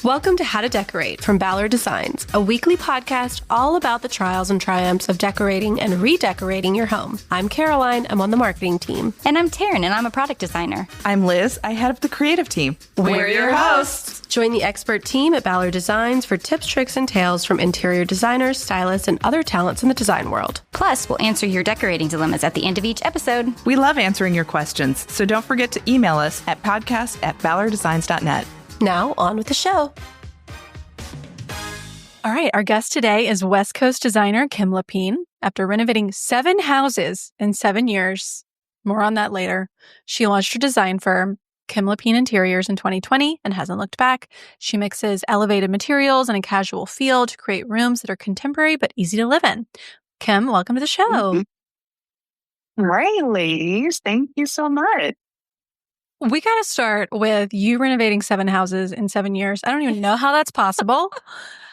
Welcome to How to Decorate from Ballard Designs, a weekly podcast all about the trials and triumphs of decorating and redecorating your home. I'm Caroline. I'm on the marketing team. And I'm Taryn, and I'm a product designer. I'm Liz. I head up the creative team. We're your hosts. Join the expert team at Ballard Designs for tips, tricks, and tales from interior designers, stylists, and other talents in the design world. Plus, we'll answer your decorating dilemmas at the end of each episode. We love answering your questions, so don't forget to email us at podcast@ballarddesigns.net. Now, on with the show. All right, our guest today is West Coast designer Kim Lapin. After renovating 7 houses in 7 years, more on that later, she launched her design firm, Kim Lapin Interiors, in 2020 and hasn't looked back. She mixes elevated materials and a casual feel to create rooms that are contemporary but easy to live in. Kim, welcome to the show. All right, ladies. Thank you so much. We got to start with you renovating 7 houses in 7 years. I don't even know how that's possible.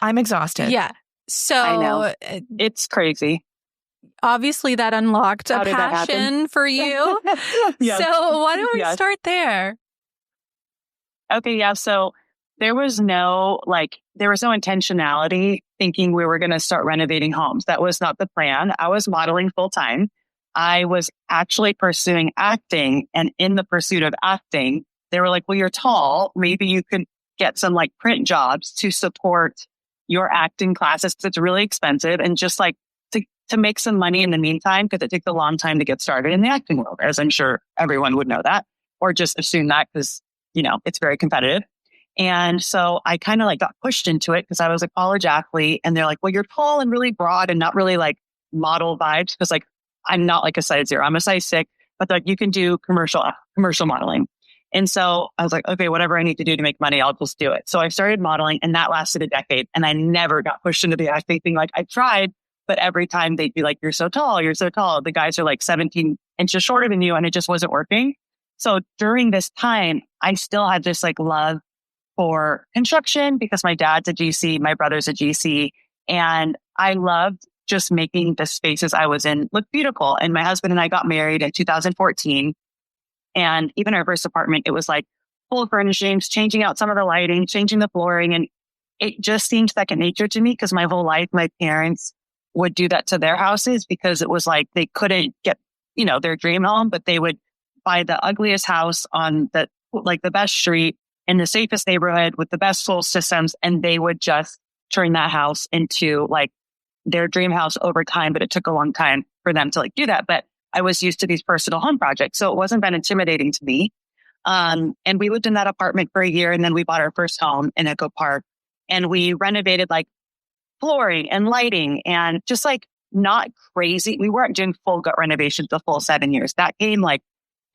I'm exhausted. Yeah. So I know. It's crazy. Obviously that unlocked a passion for you. Yes. So why don't we start there? Okay, yeah. So there was no intentionality thinking we were going to start renovating homes. That was not the plan. I was modeling full time. I was actually pursuing acting, and in the pursuit of acting, they were like, well, you're tall. Maybe you could get some print jobs to support your acting classes because it's really expensive, and just to make some money in the meantime, because it takes a long time to get started in the acting world, as I'm sure everyone would know that, or just assume that because, it's very competitive. And so I kind of got pushed into it because I was a college athlete, and they're like, well, you're tall and really broad and not really model vibes, because I'm not a size 0. I'm a size 6, but you can do commercial modeling. And so I was like, okay, whatever I need to do to make money, I'll just do it. So I started modeling, and that lasted a decade. And I never got pushed into the acting thing. I tried, but every time they'd be like, you're so tall, you're so tall. The guys are 17 inches shorter than you, and it just wasn't working. So during this time, I still had this love for construction because my dad's a GC, my brother's a GC, and I loved just making the spaces I was in look beautiful. And my husband and I got married in 2014. And even our first apartment, it was full furnishings, changing out some of the lighting, changing the flooring. And it just seemed second nature to me because my whole life, my parents would do that to their houses because it was they couldn't get, their dream home, but they would buy the ugliest house on the best street in the safest neighborhood with the best soul systems. And they would just turn that house into their dream house over time, but it took a long time for them to do that. But I was used to these personal home projects, so it wasn't that intimidating to me. And we lived in that apartment for a year, and then we bought our first home in Echo Park, and we renovated flooring and lighting and just not crazy. We weren't doing full gut renovations the full 7 years. That came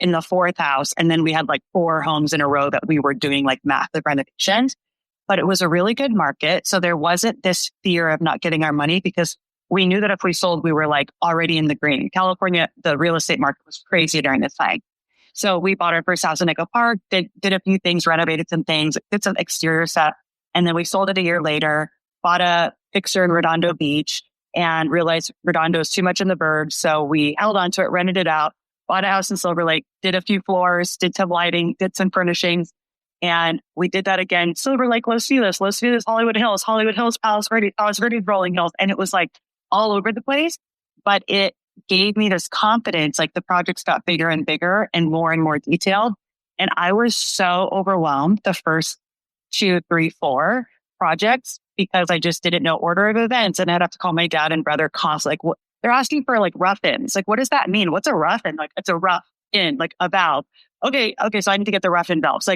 in the 4th house, and then we had 4 homes in a row that we were doing massive renovations. But it was a really good market. So there wasn't this fear of not getting our money because we knew that if we sold, we were already in the green. California, the real estate market was crazy during this time. So we bought our first house in Echo Park, did a few things, renovated some things, did some exterior stuff. And then we sold it a year later, bought a fixer in Redondo Beach, and realized Redondo is too much in the burbs. So we held on to it, rented it out, bought a house in Silver Lake, did a few floors, did some lighting, did some furnishings. And we did that again. Silver Lake, Los Feliz, Hollywood Hills, Palos Verdes, Rolling Hills. And it was all over the place, but it gave me this confidence. The projects got bigger and bigger and more detailed. And I was so overwhelmed the first 2, 3, 4 projects because I just didn't know order of events. And I'd have to call my dad and brother constantly. What they're asking for rough-ins. What does that mean? What's a rough-in? It's a rough-in, a valve. Okay. So I need to get the rough-in valves.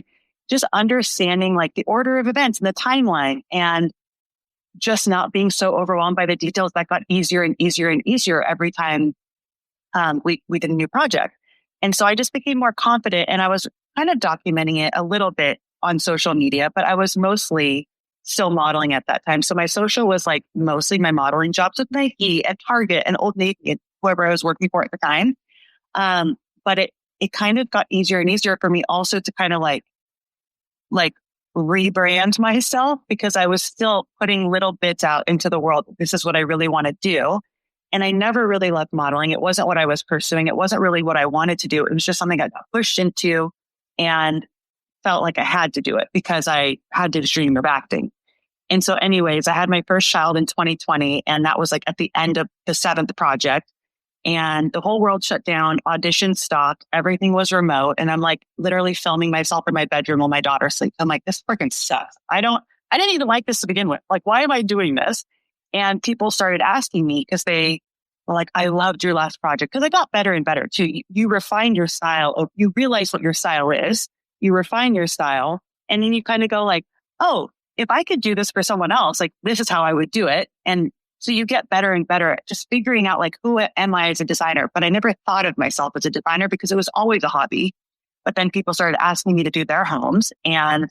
Just understanding the order of events and the timeline, and just not being so overwhelmed by the details. That got easier and easier and easier every time we did a new project. And so I just became more confident, and I was kind of documenting it a little bit on social media, but I was mostly still modeling at that time. So my social was mostly my modeling jobs with Nike and Target and Old Navy and whoever I was working for at the time. But it kind of got easier and easier for me also to kind of rebrand myself because I was still putting little bits out into the world. This is what I really want to do. And I never really loved modeling. It wasn't what I was pursuing. It wasn't really what I wanted to do. It was just something I got pushed into. And felt like I had to do it because I had this dream of acting. And so anyways, I had my first child in 2020, and that was like at the end of the 7th project, and the whole world shut down, auditions stopped, everything was remote. And I'm like literally filming myself in my bedroom while my daughter sleeps. I'm like, this freaking sucks. I didn't even like this to begin with. Like, why am I doing this? And people started asking me because they were like, I loved your last project, because I got better and better too. You refine your style, or you realize what your style is, you refine your style. And then you kind of go like, oh, if I could do this for someone else, like this is how I would do it. And so you get better and better at just figuring out like, who am I as a designer? But I never thought of myself as a designer because it was always a hobby. But then people started asking me to do their homes, and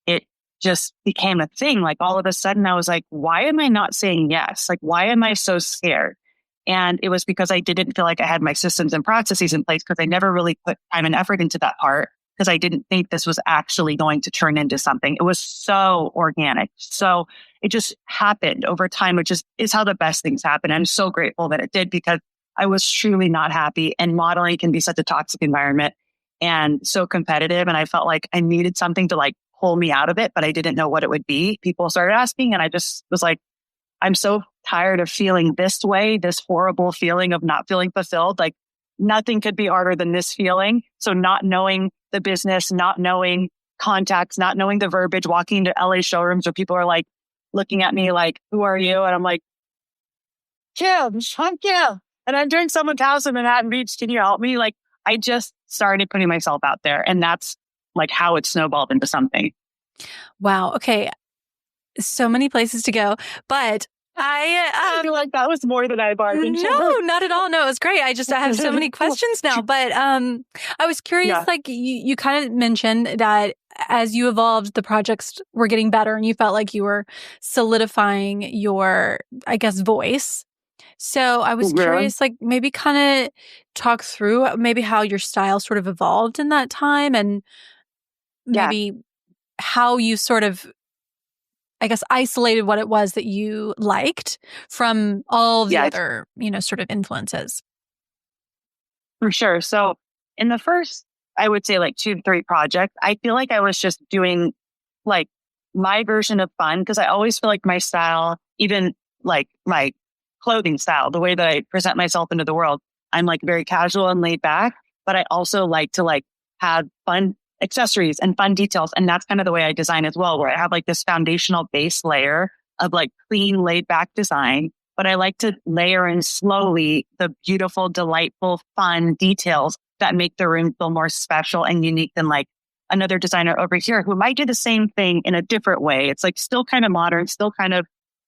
it just became a thing. Like all of a sudden I was like, why am I not saying yes? Like, why am I so scared? And it was because I didn't feel like I had my systems and processes in place, because I never really put time and effort into that part, because I didn't think this was actually going to turn into something. It was so organic. So it just happened over time, which is how the best things happen. I'm so grateful that it did, because I was truly not happy. And modeling can be such a toxic environment and so competitive. And I felt like I needed something to like pull me out of it, but I didn't know what it would be. People started asking, and I just was like, I'm so tired of feeling this way, this horrible feeling of not feeling fulfilled. Like nothing could be harder than this feeling. So not knowing the business, not knowing contacts, not knowing the verbiage, walking into LA showrooms where people are like looking at me like, who are you? And I'm like, Kim, I'm Kim. And I'm doing someone's house in Manhattan Beach. Can you help me? Like, I just started putting myself out there. And that's like how it snowballed into something. Wow. Okay. So many places to go, but I feel like that was more than I bargained for. No, not at all. No, it was great. I have so many questions now, but I was curious, like you kind of mentioned that as you evolved, the projects were getting better and you felt like you were solidifying your, I guess, voice. So I was curious, like maybe kind of talk through maybe how your style sort of evolved in that time, and maybe how you sort of, I guess, isolated what it was that you liked from all the other, sort of influences. For sure. So in the first, I would say like 2 to 3 projects, I feel like I was just doing like my version of fun, because I always feel like my style, even like my clothing style, the way that I present myself into the world, I'm like very casual and laid back, but I also like to like have fun accessories and fun details. And that's kind of the way I design as well, where I have like this foundational base layer of like clean, laid back design, but I like to layer in slowly the beautiful, delightful, fun details that make the room feel more special and unique than like another designer over here who might do the same thing in a different way. It's like still kind of modern, still kind of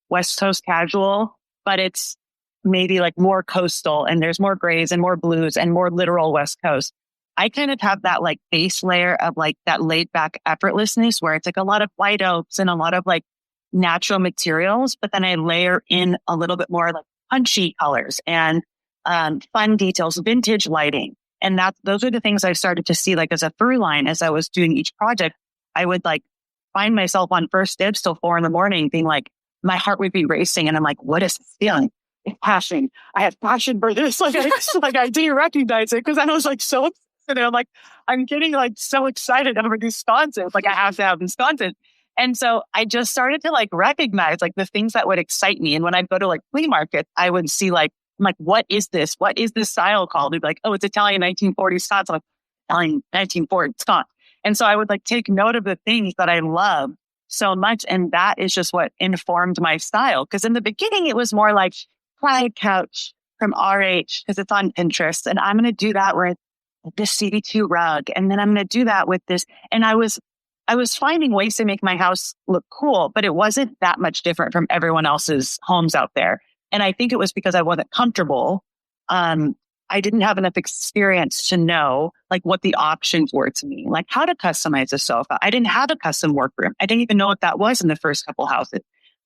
West Coast casual, but it's maybe like more coastal, and there's more grays and more blues and more literal West Coast. I kind of have that like base layer of like that laid back effortlessness, where it's like a lot of white oaks and a lot of like natural materials, but then I layer in a little bit more like punchy colors and fun details, vintage lighting. And those are the things I started to see like as a through line as I was doing each project. I would like find myself on first dibs till 4 a.m. being like, my heart would be racing. And I'm like, what is this feeling? It's passion. I had passion for this. Like I didn't recognize it because I was like so excited. I'm like, I'm getting like so excited over these sconces. Like I have to have these sconces. And so I just started to like recognize like the things that would excite me. And when I'd go to like flea markets, I would see like, I'm like, what is this? What is this style called? They'd be like, oh, it's Italian 1940s sconce. I'm like, Italian 1940s sconce. And so I would like take note of the things that I love so much. And that is just what informed my style. Because in the beginning, it was more like quiet couch from RH because it's on Pinterest. And I'm going to do that with this CD2 rug. And then I'm going to do that with this. And I was finding ways to make my house look cool, but it wasn't that much different from everyone else's homes out there. And I think it was because I wasn't comfortable. I didn't have enough experience to know like what the options were to me, like how to customize a sofa. I didn't have a custom workroom. I didn't even know what that was in the first couple houses.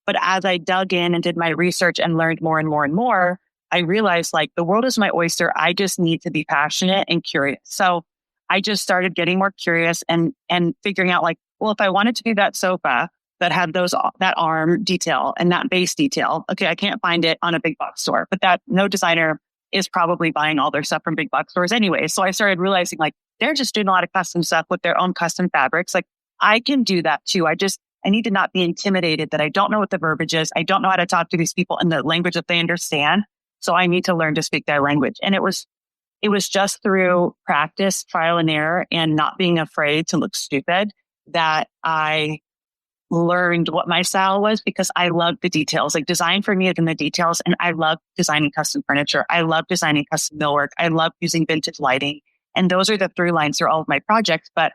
But as I dug in and did my research and learned more and more and more, I realized like the world is my oyster. I just need to be passionate and curious. So I just started getting more curious and figuring out like, well, if I wanted to do that sofa that had that arm detail and that base detail, okay, I can't find it on a big box store, but that no designer is probably buying all their stuff from big box stores anyway. So I started realizing like, they're just doing a lot of custom stuff with their own custom fabrics. Like I can do that too. I need to not be intimidated that I don't know what the verbiage is. I don't know how to talk to these people in the language that they understand. So I need to learn to speak their language. And it was just through practice, trial and error, and not being afraid to look stupid that I learned what my style was, because I love the details. Like design for me is in the details. And I love designing custom furniture. I love designing custom millwork. I love using vintage lighting. And those are the through lines through all of my projects. But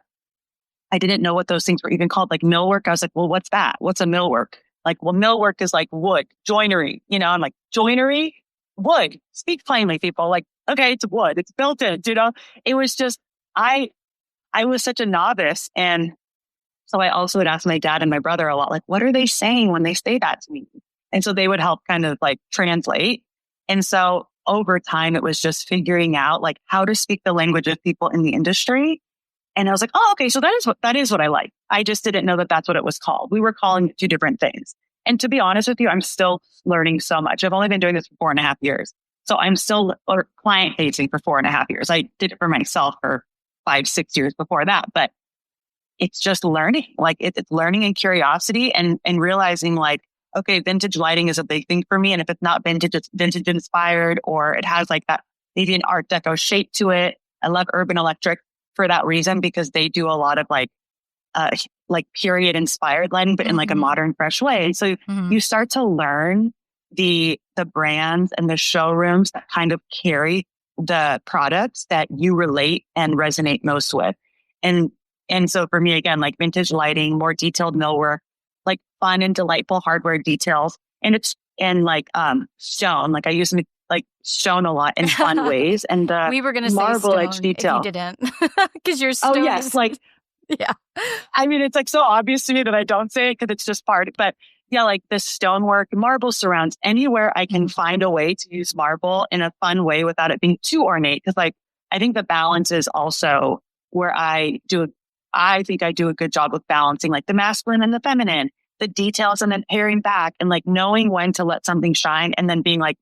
I didn't know what those things were even called. Like millwork. I was like, well, what's that? What's a millwork? Like, well, millwork is like wood, joinery. You know, I'm like, joinery, wood. Speak plainly, people. Like, okay, it's wood. It's built in, you know? It was just, I was such a novice. And so I also would ask my dad and my brother a lot, like, what are they saying when they say that to me? And so they would help kind of like translate. And so over time, it was just figuring out like how to speak the language of people in the industry. And I was like, oh, okay, so that is what I like. I just didn't know that that's what it was called. We were calling it two different things. And to be honest with you, I'm still learning so much. I've only been doing this for 4.5 years. So I'm still client facing for 4.5 years. I did it for myself for 5-6 years before that, but it's just learning. Like it's learning and curiosity and realizing like, okay, vintage lighting is a big thing for me. And if it's not vintage, it's vintage inspired, or it has like that maybe an Art Deco shape to it. I love Urban Electric for that reason, because they do a lot of like period inspired lighting, but in like a modern, fresh way. So you start to learn the brands and the showrooms that kind of carry the products that you relate and resonate most with. And so for me, again, like vintage lighting, more detailed millwork, like fun and delightful hardware details. And like stone, like I use like stone a lot in fun ways. And we were going to marble say edge stone detail. if you didn't, because you're stone. Oh yes, like yeah. I mean, it's like so obvious to me that I don't say it because it's just part. But yeah, like the stonework, marble surrounds, anywhere I can find a way to use marble in a fun way without it being too ornate. Because like I think the balance is also where I think I do a good job of balancing like the masculine and the feminine, the details, and then paring back and like knowing when to let something shine and then being like,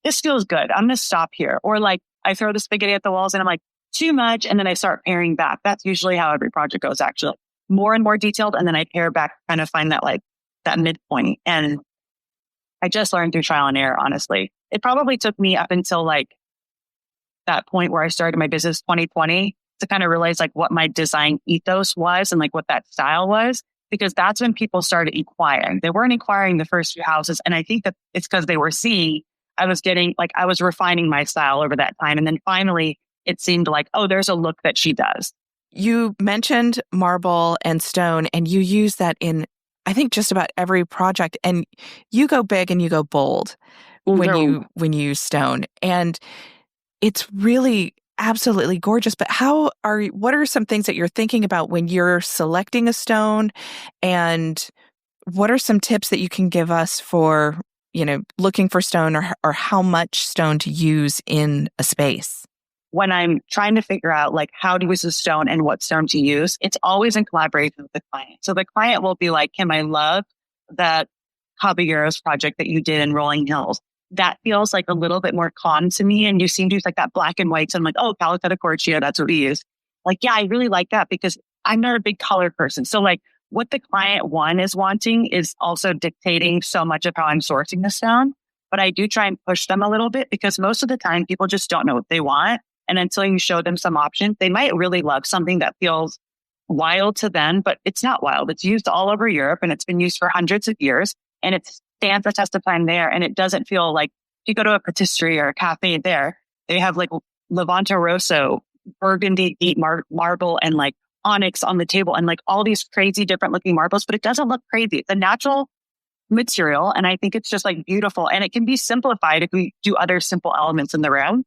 this feels good. I'm going to stop here. Or like I throw the spaghetti at the walls and I'm like, too much. And then I start paring back. That's usually how every project goes, actually. More and more detailed. And then I pare back, kind of find that like that midpoint. And I just learned through trial and error, honestly. It probably took me up until like that point where I started my business 2020 to kind of realize like what my design ethos was and like what that style was, because that's when people started inquiring. They weren't inquiring the first few houses. And I think that it's because they were seeing I was refining my style over that time. And then finally it seemed like, oh, there's a look that she does. You mentioned marble and stone, and you use that in, I think, just about every project. And you go big and you go bold when you use stone. And it's really absolutely gorgeous. But what are some things that you're thinking about when you're selecting a stone? And what are some tips that you can give us for, looking for stone or how much stone to use in a space? When I'm trying to figure out like how to use a stone and what stone to use, it's always in collaboration with the client. So the client will be like, Kim, I love that Caballeros project that you did in Rolling Hills. That feels like a little bit more calm to me. And you seem to use like that black and white. So I'm like, oh, Calicut Accordia, that's what we use. Like, yeah, I really like that because I'm not a big color person. So like what the client is wanting is also dictating so much of how I'm sourcing the stone. But I do try and push them a little bit because most of the time people just don't know what they want. And until you show them some options, they might really love something that feels wild to them, but it's not wild. It's used all over Europe and it's been used for hundreds of years and it stands the test of time there. And it doesn't feel like if you go to a patisserie or a cafe there, they have like Levanto Rosso, burgundy deep marble and like onyx on the table and like all these crazy different looking marbles, but it doesn't look crazy. It's a natural material. And I think it's just like beautiful and it can be simplified if we do other simple elements in the room.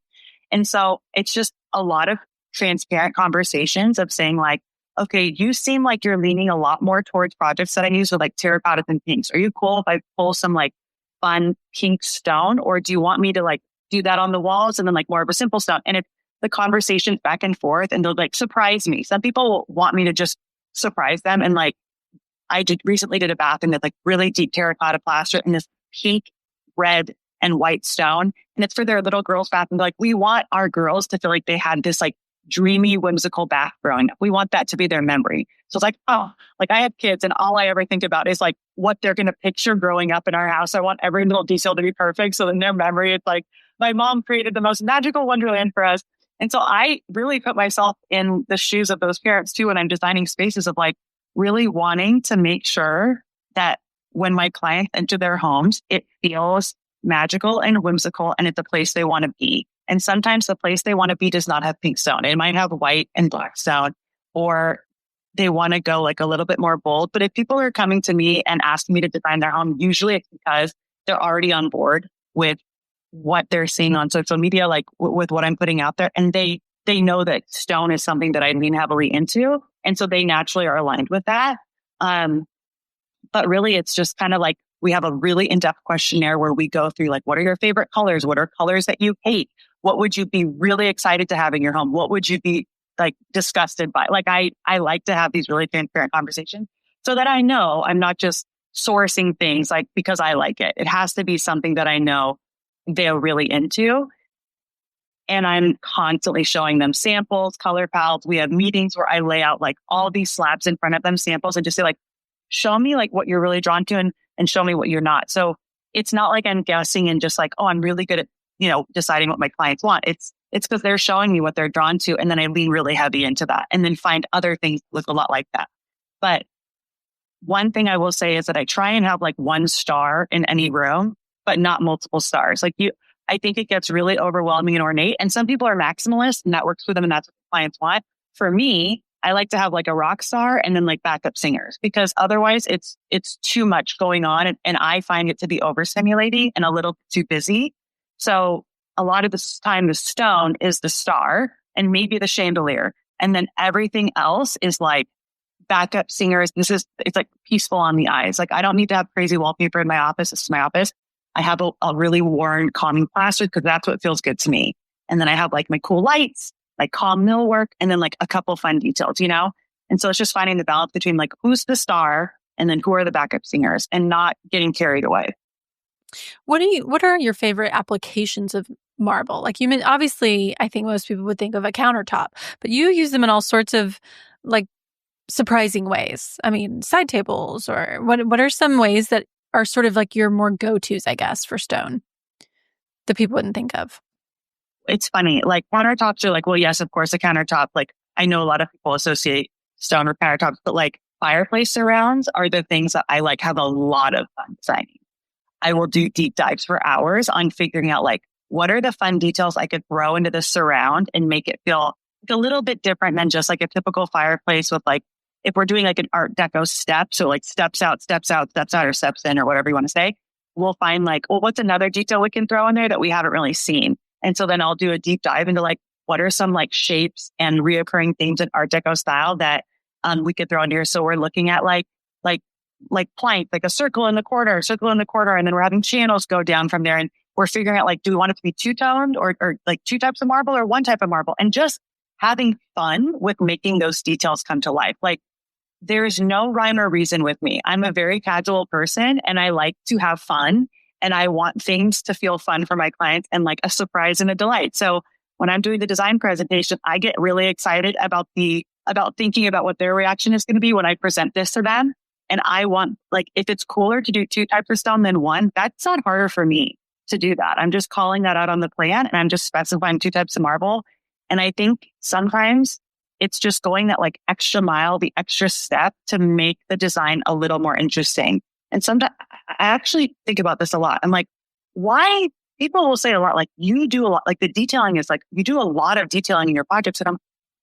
And so it's just a lot of transparent conversations of saying like, okay, you seem like you're leaning a lot more towards projects that I use with like terracottas and pinks. Are you cool if I pull some like fun pink stone? Or do you want me to like do that on the walls and then like more of a simple stone? And it's the conversation back and forth and they'll like surprise me. Some people want me to just surprise them. And like I recently did a bathroom that's like really deep terracotta plaster and this pink, red, and white stone. and it's for their little girls' bathroom. Like, we want our girls to feel like they had this like dreamy, whimsical bath growing up. We want that to be their memory. So it's like, oh, like I have kids and all I ever think about is like what they're going to picture growing up in our house. I want every little detail to be perfect. So in their memory, it's like my mom created the most magical wonderland for us. And so I really put myself in the shoes of those parents too when I'm designing spaces of like really wanting to make sure that when my clients enter their homes, it feels magical and whimsical and it's a place they want to be. And sometimes the place they want to be does not have pink stone. It might have white and black stone, or they want to go like a little bit more bold. But if people are coming to me and asking me to design their home, usually it's because they're already on board with what they're seeing on social media, like with what I'm putting out there. And they know that stone is something that I lean heavily into. And so they naturally are aligned with that. But really, it's just kind of like we have a really in-depth questionnaire where we go through like, what are your favorite colors? What are colors that you hate? What would you be really excited to have in your home? What would you be like disgusted by? Like I like to have these really transparent conversations so that I know I'm not just sourcing things like because I like it. It has to be something that I know they're really into. And I'm constantly showing them samples, color palettes. We have meetings where I lay out like all these slabs in front of them, samples, and just say like, show me like what you're really drawn to and show me what you're not. So it's not like I'm guessing and just like, oh, I'm really good at, deciding what my clients want. It's because they're showing me what they're drawn to. And then I lean really heavy into that and then find other things that look a lot like that. But one thing I will say is that I try and have like one star in any room, but not multiple stars. Like I think it gets really overwhelming and ornate. And some people are maximalists and that works for them and that's what clients want. For me, I like to have like a rock star and then like backup singers because otherwise it's too much going on. And I find it to be overstimulating and a little too busy. So a lot of the time, the stone is the star and maybe the chandelier. And then everything else is like backup singers. It's like peaceful on the eyes. Like I don't need to have crazy wallpaper in my office. This is my office. I have a really worn, calming plaster because that's what feels good to me. And then I have like my cool lights, like calm millwork, and then like a couple fun details, And so it's just finding the balance between like who's the star and then who are the backup singers and not getting carried away. What are your favorite applications of marble? Like you mean, obviously, I think most people would think of a countertop, but you use them in all sorts of like surprising ways. I mean, side tables or what are some ways that are sort of like your more go-tos, I guess, for stone that people wouldn't think of? It's funny. Like countertops are like, well, yes, of course, a countertop. Like I know a lot of people associate stone with countertops, but like fireplace surrounds are the things that I like have a lot of fun designing. I will do deep dives for hours on figuring out like, what are the fun details I could throw into the surround and make it feel like a little bit different than just like a typical fireplace with like, if we're doing like an Art Deco step, so like steps out, or steps in or whatever you want to say, we'll find like, well, what's another detail we can throw in there that we haven't really seen? And so then I'll do a deep dive into like, what are some like shapes and reoccurring themes in Art Deco style that we could throw in here. So we're looking at like plank, like a circle in the corner, and then we're having channels go down from there. And we're figuring out like, do we want it to be two-toned or like two types of marble or one type of marble? And just having fun with making those details come to life. Like there's no rhyme or reason with me. I'm a very casual person and I like to have fun and I want things to feel fun for my clients and like a surprise and a delight. So when I'm doing the design presentation, I get really excited about thinking about what their reaction is going to be when I present this to them. And I want, like, if it's cooler to do two types of stone than one, that's not harder for me to do that. I'm just calling that out on the plan and I'm just specifying two types of marble. And I think sometimes it's just going that like extra mile, the extra step to make the design a little more interesting. And sometimes I actually think about this a lot. I'm like, why people will say a lot, like you do a lot, like the detailing is like, you do a lot of detailing in your projects. And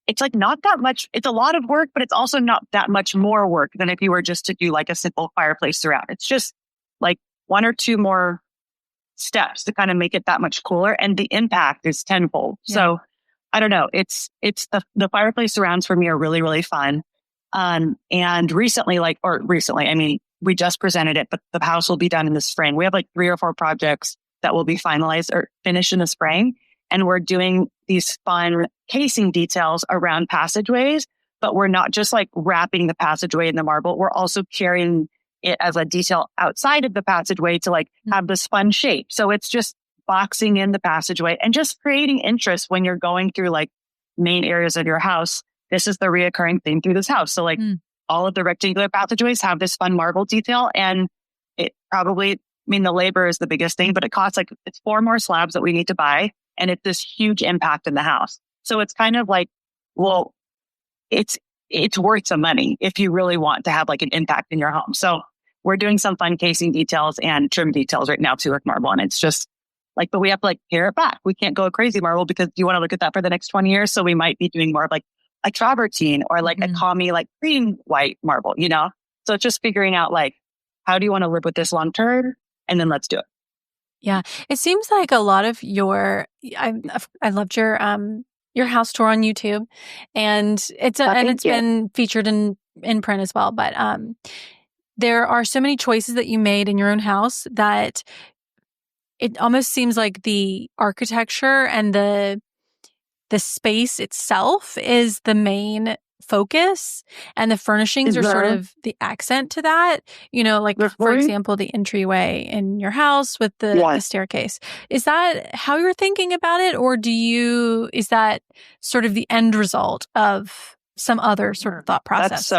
it's like not that much. It's a lot of work, but it's also not that much more work than if you were just to do like a simple fireplace surround. It's just like one or two more steps to kind of make it that much cooler. And the impact is tenfold. Yeah. So I don't know. It's the fireplace surrounds for me are really, really fun. And recently, I mean, we just presented it, but the house will be done in the spring. We have like 3 or 4 projects that will be finalized or finished in the spring. And we're doing these fun casing details around passageways, but we're not just like wrapping the passageway in the marble. We're also carrying it as a detail outside of the passageway to like have this fun shape. So it's just boxing in the passageway and just creating interest when you're going through like main areas of your house. This is the reoccurring theme through this house. So like all of the rectangular passageways have this fun marble detail, and it probably, I mean, the labor is the biggest thing, but it costs like, it's 4 more slabs that we need to buy. And it's this huge impact in the house. So it's kind of like, well, it's worth some money if you really want to have like an impact in your home. So we're doing some fun casing details and trim details right now too with marble. And it's just like, but we have to like pare it back. We can't go crazy marble because you want to look at that for the next 20 years. So we might be doing more of like a travertine or like a calmy, like green white marble, you know? So it's just figuring out like, how do you want to live with this long term? And then let's do it. Yeah. It seems like a lot of I loved your house tour on YouTube, and it's been featured in print as well. But there are so many choices that you made in your own house that it almost seems like the architecture and the space itself is the main focus, and the furnishings are sort of the accent to that. You know, like for example, the entryway in your house with the staircase. Is that how you're thinking about it, or is that sort of the end result of some other sort of thought process?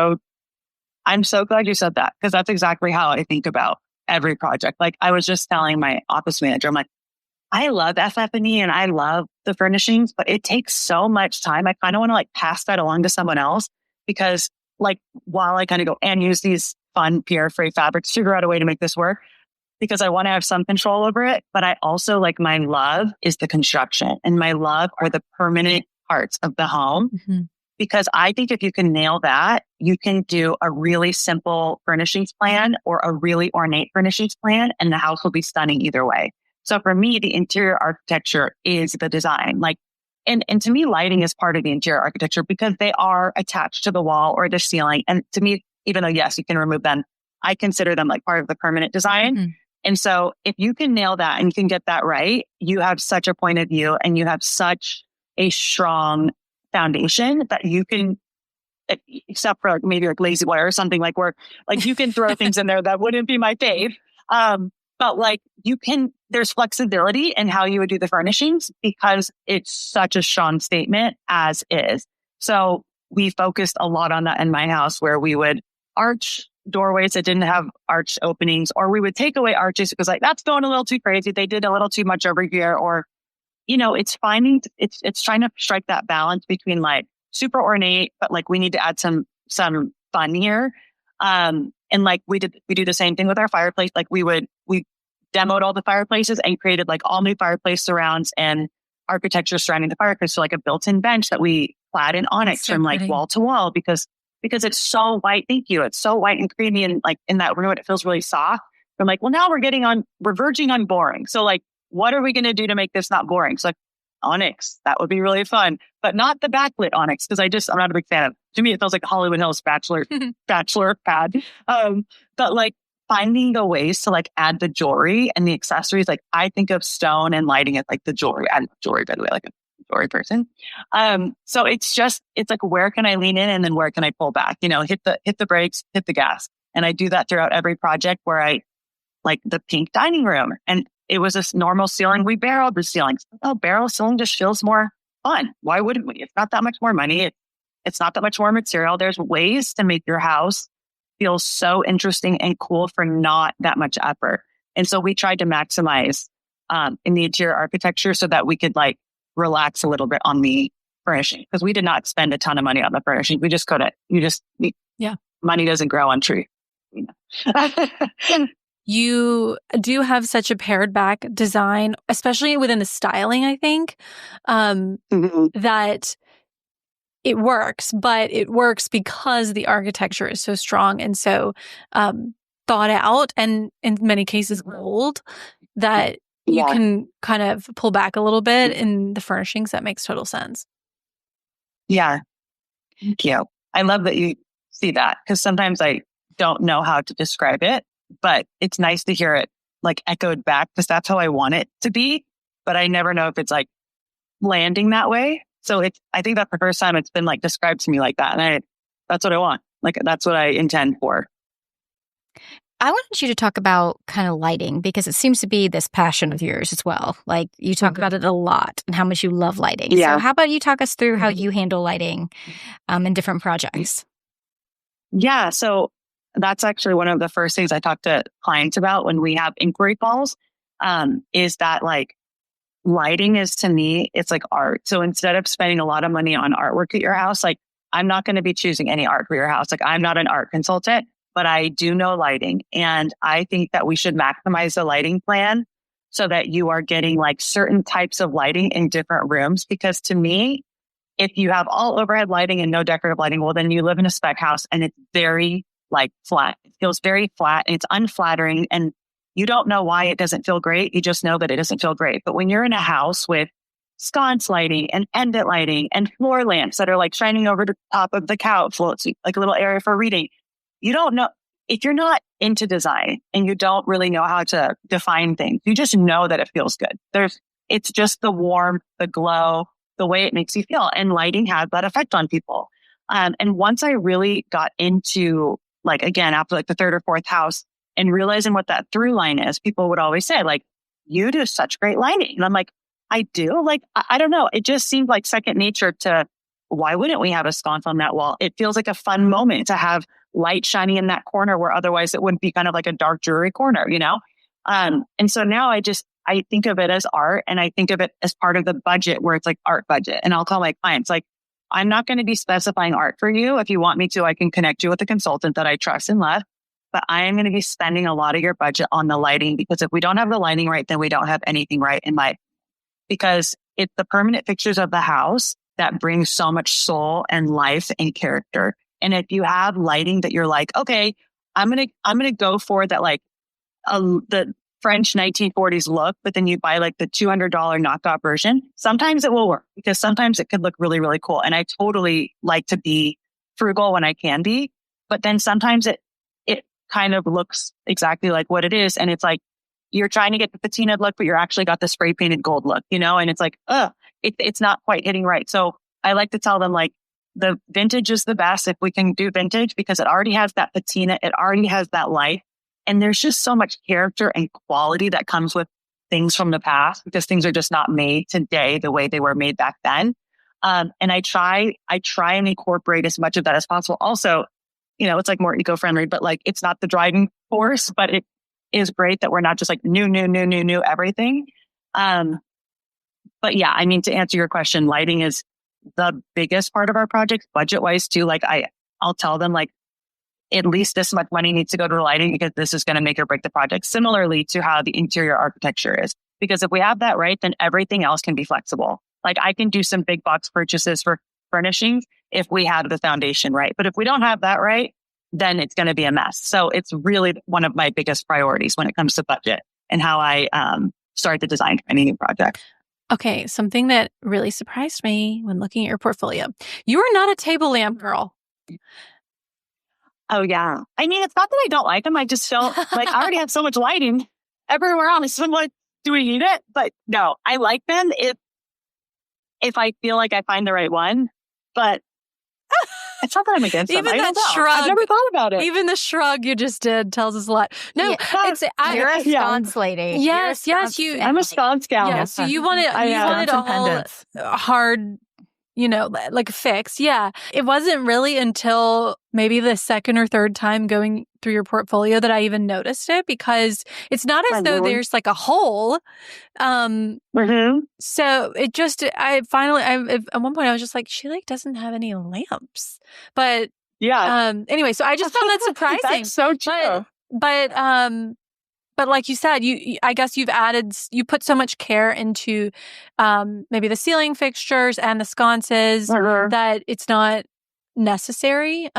I'm so glad you said that, because that's exactly how I think about every project. Like I was just telling my office manager, I'm like, I love FF&E and I love the furnishings, but it takes so much time. I kind of want to like pass that along to someone else, because like while I kind of go and use these fun Pierre Frey fabrics, figure out a way to make this work, because I want to have some control over it. But I also like, my love is the construction, and my love are the permanent parts of the home. Because I think if you can nail that, you can do a really simple furnishings plan or a really ornate furnishings plan, and the house will be stunning either way. So for me, the interior architecture is the design. Like, and to me, lighting is part of the interior architecture because they are attached to the wall or the ceiling. And to me, even though, yes, you can remove them, I consider them like part of the permanent design. And so if you can nail that and you can get that right, you have such a point of view and you have such a strong foundation that you can, except for like maybe like lazy boy or something, like where like you can throw things in there that wouldn't be my fave. But like there's flexibility in how you would do the furnishings because it's such a strong statement as is. So we focused a lot on that in my house, where we would arch doorways that didn't have arch openings, or we would take away arches because like that's going a little too crazy. They did a little too much over here, or, you know, it's trying to strike that balance between like super ornate, but like we need to add some fun here. And like we do the same thing with our fireplace. Like we demoed all the fireplaces and created like all new fireplace surrounds and architecture surrounding the fireplace. So like a built-in bench that we clad in onyx from like wall to wall because it's so white. Thank you. It's so white and creamy, and like in that room, it feels really soft. I'm like, well, now we're verging on boring. So like, what are we going to do to make this not boring? So like onyx, that would be really fun, but not the backlit onyx, because I'm not a big fan of. To me, it feels like Hollywood Hills bachelor pad. But like finding the ways to like add the jewelry and the accessories. Like I think of stone and lighting as like the jewelry. I love jewelry, by the way, like a jewelry person. So it's like, where can I lean in and then where can I pull back? You know, hit the brakes, hit the gas. And I do that throughout every project, where I like the pink dining room, and it was a normal ceiling. We barreled the ceilings. Oh, barrel ceiling just feels more fun. Why wouldn't we? It's not that much more money. It's not that much more material. There's ways to make your house feel so interesting and cool for not that much effort. And so we tried to maximize in the interior architecture so that we could like relax a little bit on the furnishing, because we did not spend a ton of money on the furnishing. We just couldn't. Money doesn't grow on trees. You know? You do have such a pared back design, especially within the styling, I think, that it works, but it works because the architecture is so strong and so thought out, and in many cases bold, that you can kind of pull back a little bit in the furnishings. That makes total sense. Yeah. Thank you. I love that you see that, because sometimes I don't know how to describe it, but it's nice to hear it like echoed back, because that's how I want it to be. But I never know if it's like landing that way. So I think that's the first time it's been like described to me like that. And that's what I want. Like, that's what I intend for. I wanted you to talk about kind of lighting because it seems to be this passion of yours as well. Like you talk about it a lot and how much you love lighting. Yeah. So how about you talk us through how you handle lighting in different projects? Yeah. So that's actually one of the first things I talk to clients about when we have inquiry calls, is that like lighting is, to me, it's like art. So instead of spending a lot of money on artwork at your house, like I'm not going to be choosing any art for your house. Like I'm not an art consultant, but I do know lighting. And I think that we should maximize the lighting plan so that you are getting like certain types of lighting in different rooms. Because to me, if you have all overhead lighting and no decorative lighting, well, then you live in a spec house and it's very like flat. It feels very flat and it's unflattering and you don't know why it doesn't feel great. You just know that it doesn't feel great. But when you're in a house with sconce lighting and pendant lighting and floor lamps that are like shining over the top of the couch, well, it's like a little area for reading. You don't know if you're not into design and you don't really know how to define things. You just know that it feels good. It's just the warmth, the glow, the way it makes you feel. And lighting has that effect on people. And once I really got into like, again, after like the third or fourth house and realizing what that through line is, people would always say like, you do such great lighting. And I'm like, I do? Like, I don't know. It just seemed like second nature to, why wouldn't we have a sconce on that wall? It feels like a fun moment to have light shining in that corner where otherwise it wouldn't be kind of like a dark dreary corner, you know? And so now I think of it as art and I think of it as part of the budget where it's like art budget. And I'll tell my clients, like, I'm not going to be specifying art for you. If you want me to, I can connect you with a consultant that I trust and love. But I am going to be spending a lot of your budget on the lighting because if we don't have the lighting right, then we don't have anything right in my, because it's the permanent fixtures of the house that brings so much soul and life and character. And if you have lighting that you're like, okay, I'm going to go for that, like the French 1940s look, but then you buy like the $200 knockoff version. Sometimes it will work because sometimes it could look really, really cool. And I totally like to be frugal when I can be, but then sometimes it kind of looks exactly like what it is. And it's like, you're trying to get the patina look, but you're actually got the spray painted gold look, you know? And it's like, it's not quite hitting right. So I like to tell them like the vintage is the best if we can do vintage because it already has that patina. It already has that light. And there's just so much character and quality that comes with things from the past because things are just not made today the way they were made back then. And I try and incorporate as much of that as possible. Also, you know, it's like more eco-friendly, but like it's not the driving force, but it is great that we're not just like new everything. But yeah, I mean, to answer your question, lighting is the biggest part of our project, budget-wise too. Like I'll tell them like, at least this much money needs to go to lighting because this is going to make or break the project. Similarly to how the interior architecture is. Because if we have that right, then everything else can be flexible. Like I can do some big box purchases for furnishings if we have the foundation right. But if we don't have that right, then it's going to be a mess. So it's really one of my biggest priorities when it comes to budget and how I start the design for any new project. Okay, something that really surprised me when looking at your portfolio. You are not a table lamp girl. Oh, yeah. I mean, it's not that I don't like them. I just feel like I already have so much lighting everywhere else. I'm like, do we need it? But no, I like them if I feel like I find the right one. But it's not that I'm against them. Even that shrug. I've never thought about it. Even the shrug you just did tells us a lot. No, you're a sconce lady. Yes, I'm a sconce gal. Yeah, so you wanted a whole hard, you know, like a fix. Yeah. It wasn't really until maybe the second or third time going through your portfolio that I even noticed it because it's not as though there's like a hole. So it just, at one point I was just like, she like doesn't have any lamps, but yeah. Anyway, so I just found that surprising. That's so true. But like you said, I guess you put so much care into maybe the ceiling fixtures and the sconces that it's not necessary.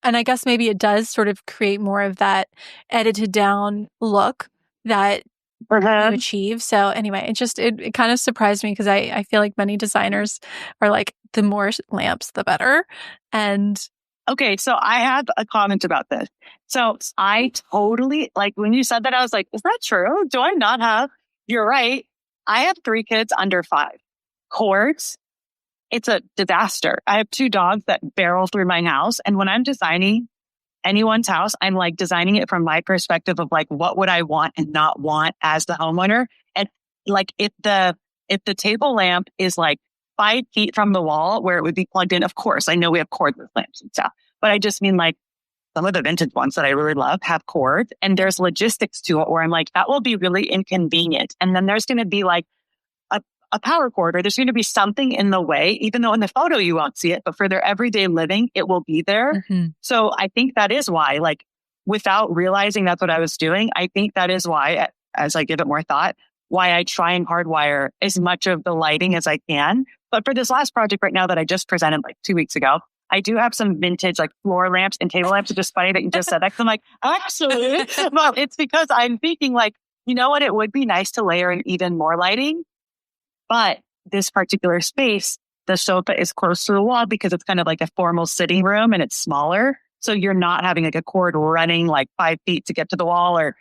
And I guess maybe it does sort of create more of that edited down look that you achieve. So anyway, it kind of surprised me because I feel like many designers are like, the more lamps, the better. And okay, so I have a comment about this. So I totally, like when you said that, I was like, is that true? Do I not have? You're right. I have 3 kids under 5. Cords, it's a disaster. I have 2 dogs that barrel through my house. And when I'm designing anyone's house, I'm like designing it from my perspective of like, what would I want and not want as the homeowner? And like, if the table lamp is like 5 feet from the wall where it would be plugged in, of course, I know we have cordless lamps and stuff, but I just mean like some of the vintage ones that I really love have cords, and there's logistics to it where I'm like, that will be really inconvenient. And then there's going to be like a power cord, or there's going to be something in the way, even though in the photo you won't see it, but for their everyday living, it will be there. Mhm. So I think that is why, like, without realizing that's what I was doing, I think that is why, as I give it more thought, why I try and hardwire as much of the lighting as I can. But for this last project right now that I just presented like 2 weeks ago, I do have some vintage like floor lamps and table lamps. It's just funny that you just said that. 'Cause I'm like, actually, well, it's because I'm thinking like, you know what? It would be nice to layer in even more lighting. But this particular space, the sofa is close to the wall because it's kind of like a formal sitting room and it's smaller. So you're not having like a cord running like 5 feet to get to the wall, or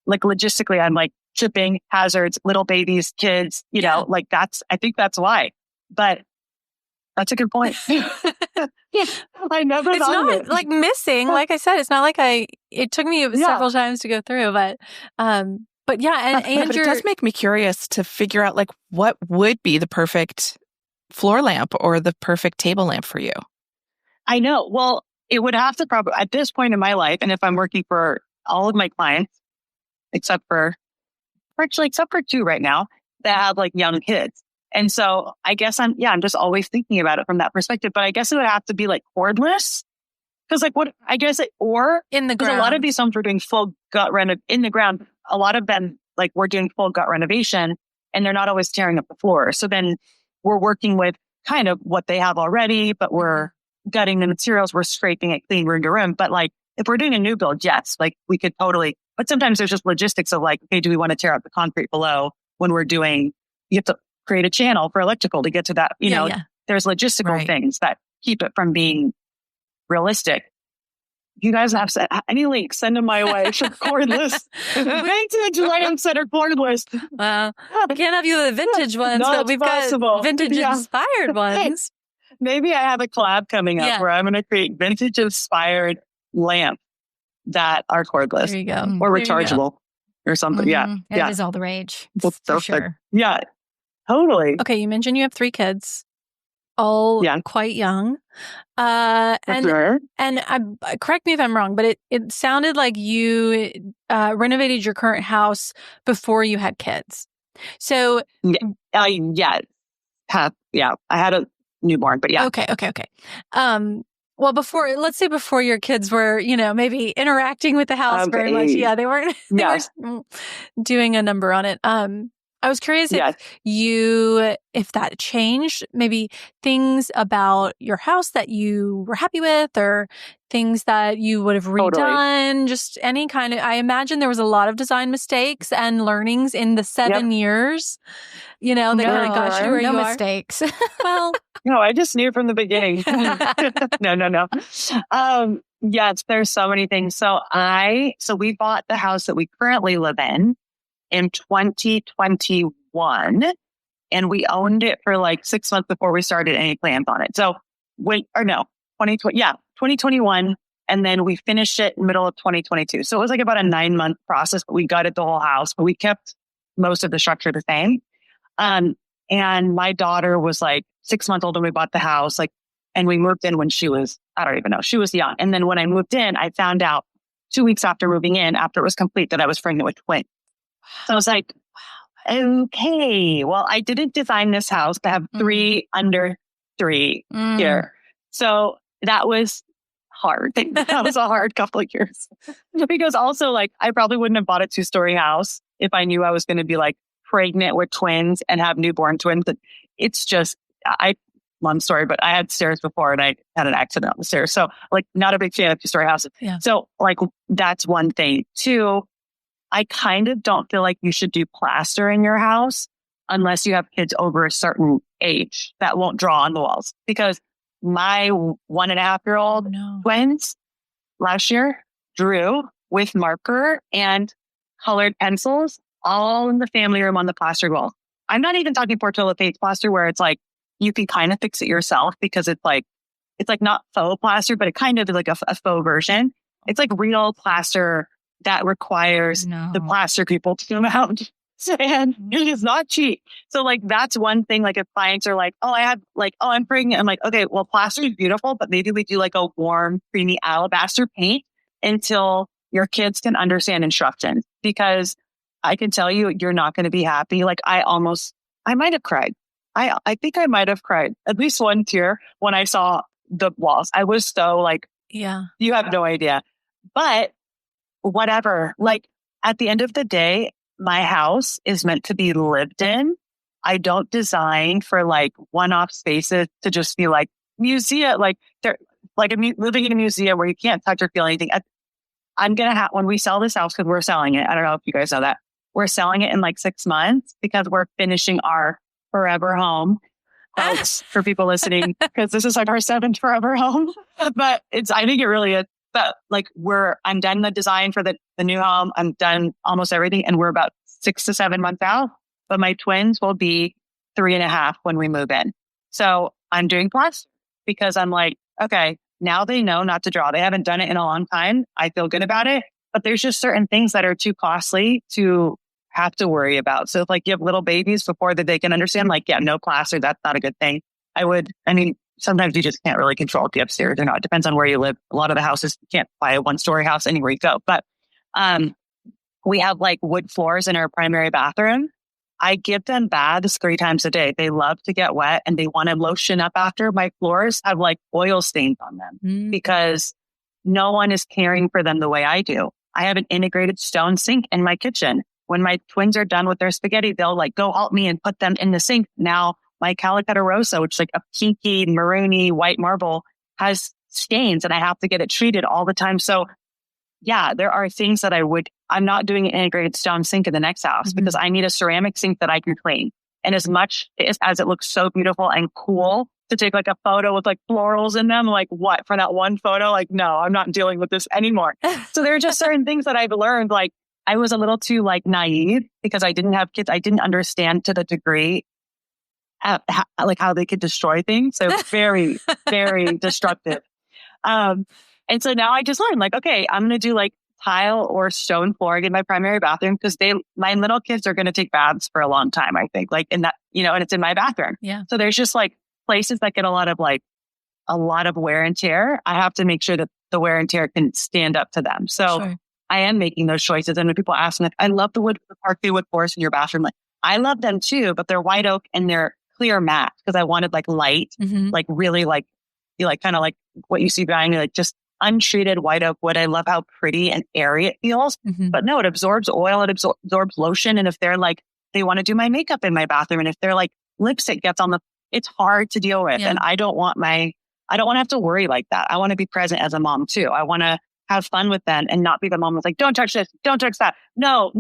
like logistically, I'm like tripping hazards, little babies, kids, you know, like I think that's why. But that's a good point. Yeah, I never It's thought of not it. like missing. Like I said, it's not like it took me several times to go through, but yeah. And But it does make me curious to figure out like what would be the perfect floor lamp or the perfect table lamp for you. I know. Well, it would have to probably, at this point in my life, and if I'm working for all of my clients, except for 2 right now that have like young kids. And so I guess I'm just always thinking about it from that perspective. But I guess it would have to be like cordless. Because like or in the because ground. a lot of these homes we're doing full gut in the ground. A lot of them, like we're doing full gut renovation and they're not always tearing up the floor. So then we're working with kind of what they have already, but we're gutting the materials. We're scraping it clean room to room. But like if we're doing a new build, yes, like we could totally, but sometimes there's just logistics of like, okay, do we want to tear out the concrete below when we're doing, you have to create a channel for electrical to get to that, you know, there's logistical things that keep it from being realistic. You guys have any links, send them my way for cordless. Vintage lamps that are cordless. Well, we can't have you with the vintage ones, but we've got vintage inspired ones. Maybe I have a collab coming up where I'm going to create vintage inspired lamps that are cordless. There you go. Or rechargeable or something. Mm-hmm. Yeah. It is all the rage. For sure. Yeah, totally. Okay, you mentioned you have 3 kids, all quite young. And correct me if I'm wrong, but it sounded like you renovated your current house before you had kids. So I had a newborn, but yeah. Okay. Well, let's say before your kids were, you know, maybe interacting with the house very much. Yeah, they weren't doing a number on it. I was curious if that changed, maybe things about your house that you were happy with, or things that you would have redone, just any kind of, I imagine there was a lot of design mistakes and learnings in the 7 years, you know, that kind of got you where you are. No mistakes. Well, no, I just knew from the beginning. No. Yes, there's so many things. So we bought the house that we currently live in 2021, and we owned it for like 6 months before we started any plans on it. So 2021. And then we finished it in the middle of 2022. So it was like about a 9-month process, but we gutted the whole house, but we kept most of the structure the same. And my daughter was like 6 months old when we bought the house, and we moved in when she was, I don't even know, she was young. And then when I moved in, I found out 2 weeks after moving in, after it was complete, that I was pregnant with twins. So I was like, okay, well, I didn't design this house to have 3 under 3 here. So that was hard. That was a hard couple of years. Because also, like, I probably wouldn't have bought a 2-story house if I knew I was going to be like pregnant with twins and have newborn twins. It's just, long story, but I had stairs before and I had an accident on the stairs. So like, not a big fan of 2-story houses. Yeah. So like, that's one thing. 2, I kind of don't feel like you should do plaster in your house unless you have kids over a certain age that won't draw on the walls. Because my 1.5-year-old twins last year drew with marker and colored pencils all in the family room on the plastered wall. I'm not even talking Portola face plaster where it's like you can kind of fix it yourself because it's like not faux plaster, but it kind of is like a faux version. It's like real plaster that requires the plaster people to come out. And it is not cheap. So like, that's one thing. Like if clients are like, I'm pregnant. I'm like, okay, well, plaster is beautiful, but maybe we do like a warm, creamy alabaster paint until your kids can understand instructions, because I can tell you, you're not going to be happy. Like I might have cried. I think I might have cried at least one tear when I saw the walls. I was so like, yeah, you have no idea, but whatever, like at the end of the day, my house is meant to be lived in. I don't design for like one-off spaces to just be like museum, like they're like living in a museum where you can't touch or feel anything. I'm going to have, when we sell this house, because we're selling it, I don't know if you guys know that, we're selling it in like 6 months because we're finishing our forever home. For people listening, because this is like our 7th forever home. But I think it really is. But like I'm done the design for the new home. I'm done almost everything. And we're about 6 to 7 months out. But my twins will be 3.5 when we move in. So I'm doing plaster because I'm like, okay, now they know not to draw. They haven't done it in a long time. I feel good about it. But there's just certain things that are too costly to have to worry about. So if like you have little babies before that they can understand, like, yeah, no plaster, that's not a good thing. Sometimes you just can't really control if you upstairs or not. It depends on where you live. A lot of the houses, you can't buy a 1-story house anywhere you go. But we have like wood floors in our primary bathroom. I give them baths 3 times a day. They love to get wet and they want to lotion up after. My floors have like oil stains on them because no one is caring for them the way I do. I have an integrated stone sink in my kitchen. When my twins are done with their spaghetti, they'll like go help me and put them in the sink. Now my Calicut Rosa, which is like a pinky, maroony, white marble, has stains and I have to get it treated all the time. So yeah, there are things that I'm not doing an integrated stone sink in the next house because I need a ceramic sink that I can clean. And as much as it looks so beautiful and cool to take like a photo with like florals in them, like what, for that one photo? Like, no, I'm not dealing with this anymore. So there are just certain things that I've learned. Like I was a little too like naive because I didn't have kids. I didn't understand to the degree how they could destroy things. So very, very destructive. And so now I just learned like, okay, I'm going to do like tile or stone flooring in my primary bathroom because my little kids are going to take baths for a long time, I think, like in that, and it's in my bathroom. Yeah. So there's just like places that get a lot of wear and tear. I have to make sure that the wear and tear can stand up to them. So sure. I am making those choices. And when people ask me, I love the parquet wood floors in your bathroom. Like I love them too, but they're white oak and they're clear matte because I wanted like light, like really like, you like kind of like what you see behind me, like just untreated white oak wood. I love how pretty and airy it feels, but no, it absorbs oil, it absorbs lotion. And if they're like, they want to do my makeup in my bathroom. And if they're like lipstick gets on it's hard to deal with. Yeah. And I don't want to have to worry like that. I want to be present as a mom too. I want to have fun with them and not be the mom who's like, don't touch this, don't touch that. No,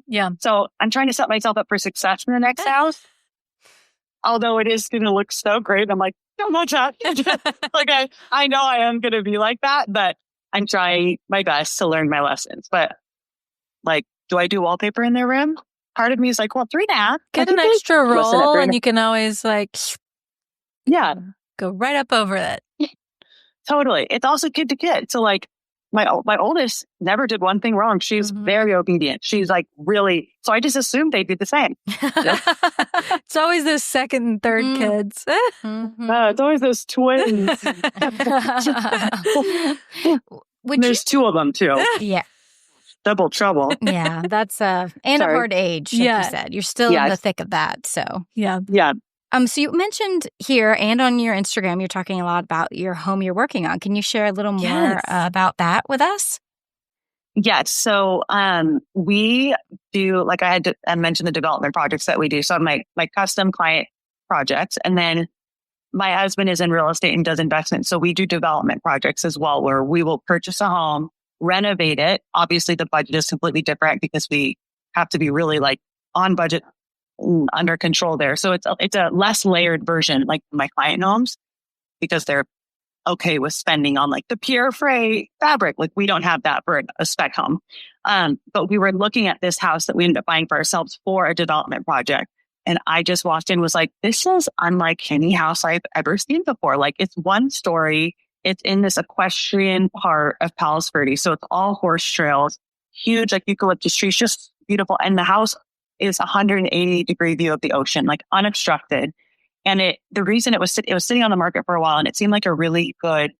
Yeah. So I'm trying to set myself up for success in the next house. Although it is going to look so great. I'm like, don't watch that. Like I know I am going to be like that, but I'm trying my best to learn my lessons. But like, do I do wallpaper in their room? Part of me is like, well, 3.5. Get an extra roll and you can always like, go right up over it. Totally. It's also kid to kid. So like my oldest never did one thing wrong. She's very obedient. She's like really, so I just assumed they'd do the same. It's always those second and third kids. It's always those twins. There's 2 of them too. Yeah. Double trouble. Yeah, that's and a hard age, like you said. You're still in the thick of that. So yeah. So you mentioned here and on your Instagram, you're talking a lot about your home you're working on. Can you share a little more about that with us? Yes. So we do, like I mentioned the development projects that we do. So my custom client projects, and then my husband is in real estate and does investment. So we do development projects as well, where we will purchase a home, renovate it. Obviously, the budget is completely different because we have to be really like on budget, under control there. So it's a less layered version, like my client homes, because they're okay with spending on like the pure freight fabric. Like we don't have that for a spec home. But we were looking at this house that we ended up buying for ourselves for a development project. And I just walked in, was like, this is unlike any house I've ever seen before. Like it's 1 story. It's in this equestrian part of Palos Verdes. So it's all horse trails, huge, like eucalyptus trees, just beautiful. And the house is 180-degree view of the ocean, like unobstructed. And the reason it was sitting on the market for a while, and it seemed like a really good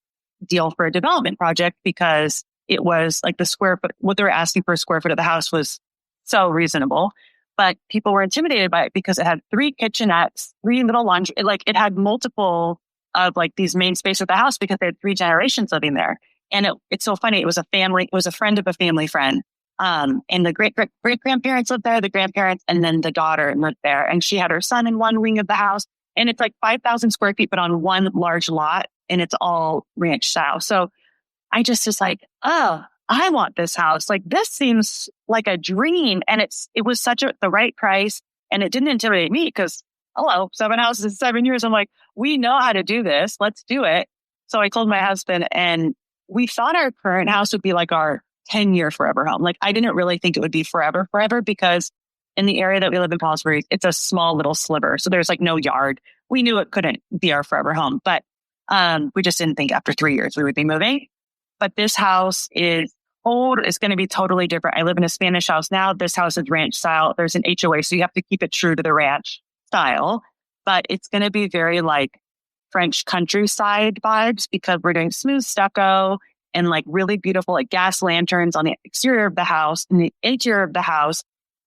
deal for a development project because it was like the square foot, what they were asking for a square foot of the house was so reasonable. But people were intimidated by it because it had 3 kitchenettes, 3 little laundry, it had multiple of like these main space of the house because they had 3 generations living there. And it's so funny. It was a friend of a family friend. And the great grandparents lived there, the grandparents, and then the daughter lived there. And she had her son in one wing of the house. And it's like 5,000 square feet, but on one large lot. And it's all ranch style. So I just was like, oh, I want this house. Like, this seems like a dream. And it was the right price. And it didn't intimidate me because, hello, 7 houses in 7 years. I'm like, we know how to do this. Let's do it. So I told my husband, and we thought our current house would be like our 10-year forever home. Like, I didn't really think it would be forever because in the area that we live in, Palos Verdes, it's a small little sliver. So there's like no yard. We knew it couldn't be our forever home, but we just didn't think after 3 years we would be moving. But this house is old. It's going to be totally different. I live in a Spanish house now. This house is ranch style. There's an HOA, so you have to keep it true to the ranch style. But it's going to be very like French countryside vibes because we're doing smooth stucco and like really beautiful like gas lanterns on the exterior of the house. And the interior of the house,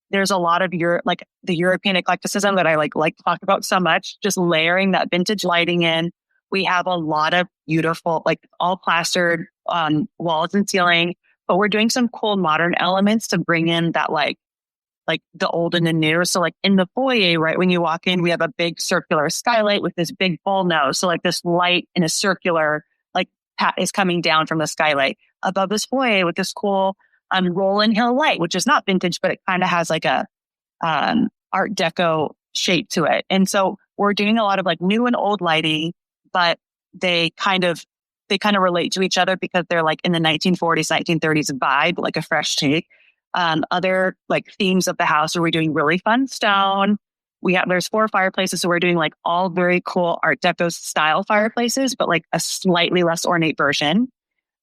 there's a lot of the European eclecticism that I like to talk about so much, just layering that vintage lighting in. We have a lot of beautiful, like all plastered walls and ceiling, but we're doing some cool modern elements to bring in that like the old and the new. So like in the foyer, right when you walk in, we have a big circular skylight with this big bull nose. So like this light in a circular like is coming down from the skylight above this foyer with this cool Roland Hill light, which is not vintage, but it kind of has like a Art Deco shape to it. And so we're doing a lot of like new and old lighting, but they kind of relate to each other because they're like in the 1940s, 1930s vibe, like a fresh take. Other like themes of the house, we're doing really fun stone. There's 4 fireplaces. So we're doing like all very cool Art Deco style fireplaces, but like a slightly less ornate version.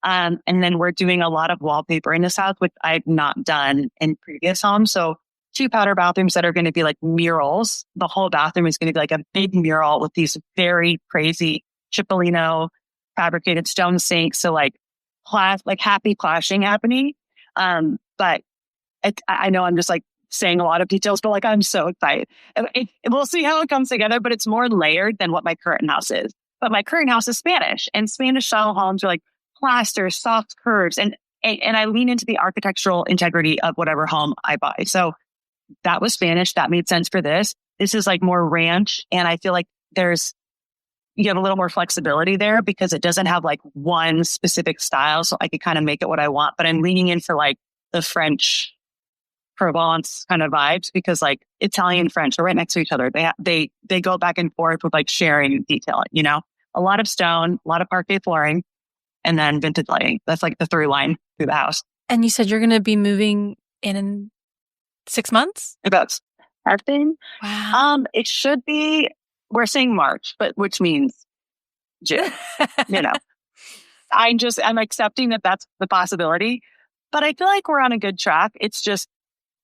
And then we're doing a lot of wallpaper in this house, which I've not done in previous homes. So 2 powder bathrooms that are going to be like murals. The whole bathroom is going to be like a big mural with these very crazy Cipollino fabricated stone sinks. So like happy clashing happening. But I know I'm just like saying a lot of details, but like I'm so excited. We'll see how it comes together, but it's more layered than what my current house is. But my current house is Spanish, and Spanish style homes are like plaster, soft curves, and I lean into the architectural integrity of whatever home I buy. So that was Spanish. That made sense for this. This is like more ranch, and I feel like you have a little more flexibility there because it doesn't have like one specific style. So I could kind of make it what I want, but I'm leaning into like the French Provence kind of vibes because like Italian and French are right next to each other. They go back and forth with like sharing detail, a lot of stone, a lot of parquet flooring, and then vintage lighting. That's like the through line through the house. And you said you're going to be moving in 6 months? About 7. Wow. It should be, we're saying March, but which means June, I'm accepting that that's the possibility, but I feel like we're on a good track. It's just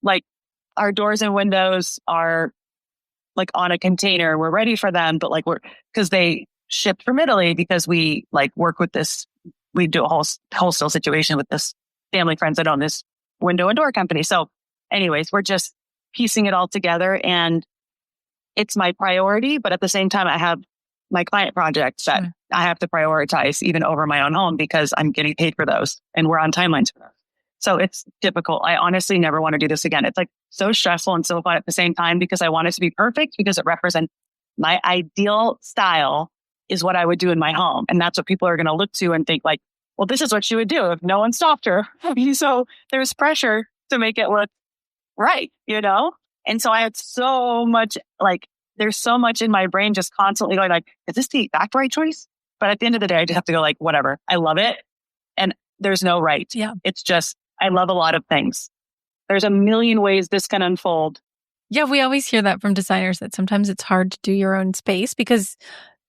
like our doors and windows are like on a container. We're ready for them, but like because they shipped from Italy because we like work with this, we do a wholesale situation with this family friends that own this window and door company. So anyways, we're just piecing it all together, and it's my priority, but at the same time, I have my client projects that I have to prioritize even over my own home because I'm getting paid for those and we're on timelines for those. So it's difficult. I honestly never want to do this again. It's like so stressful and so fun at the same time because I want it to be perfect because it represents my ideal style is what I would do in my home. And that's what people are going to look to and think like, well, this is what she would do if no one stopped her. So there's pressure to make it look right, And so I had so much, like, there's so much in my brain just constantly going like, is this the exact right choice? But at the end of the day, I just have to go like, whatever. I love it. And there's no right. Yeah. It's just, I love a lot of things. There's a million ways this can unfold. Yeah, we always hear that from designers that sometimes it's hard to do your own space because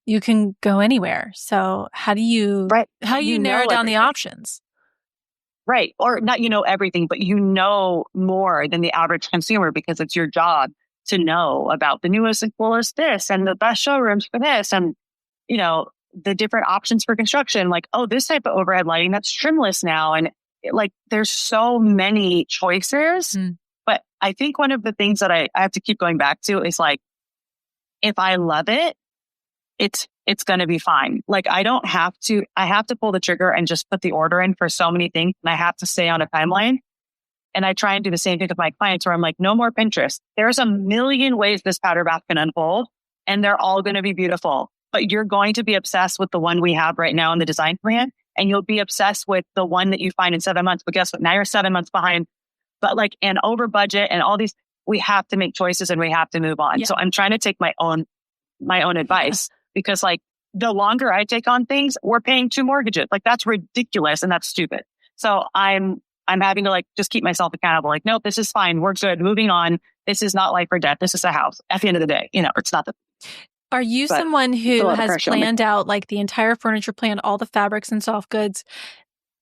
you can go anywhere. So how do you narrow down the options? Right. Or not, everything, but more than the average consumer because it's your job to know about the newest and coolest this and the best showrooms for this and, the different options for construction. Like, oh, this type of overhead lighting, that's trimless now. And there's so many choices. But I think one of the things that I have to keep going back to is like, if I love it, it's going to be fine. Like I have to pull the trigger and just put the order in for so many things. And I have to stay on a timeline. And I try and do the same thing with my clients where I'm like, no more Pinterest. There's a million ways this powder bath can unfold and they're all going to be beautiful, but you're going to be obsessed with the one we have right now in the design plan. And you'll be obsessed with the one that you find in 7 months. But guess what? Now you're 7 months behind, and over budget and all these, we have to make choices and we have to move on. Yeah. So I'm trying to take my own advice because the longer I take on things, we're paying 2 mortgages. Like that's ridiculous and that's stupid. So I'm having to just keep myself accountable. Like, nope, this is fine. We're good. Moving on. This is not life or death. This is a house. At the end of the day, it's not the. Are you someone who has planned out the entire furniture plan, all the fabrics and soft goods?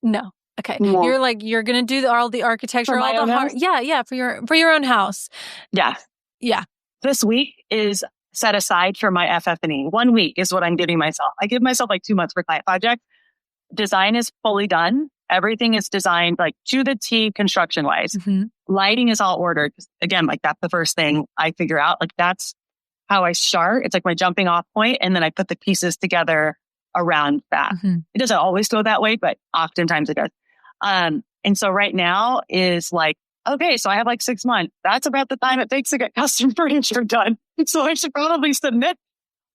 No. Okay. Yeah. You're going to do all the architecture, all the hard. Yeah. For your own house. Yeah. Yeah. This week is set aside for my FF&E. 1 week is what I'm giving myself. I give myself 2 months for client projects. Design is fully done. Everything is designed to the T construction wise. Mm-hmm. Lighting is all ordered. Again, that's the first thing I figure out. That's how I start. It's my jumping off point, and then I put the pieces together around that. Mm-hmm. It doesn't always go that way, but oftentimes it does. And so right now is okay, so I have 6 months. That's about the time it takes to get custom furniture done. So I should probably submit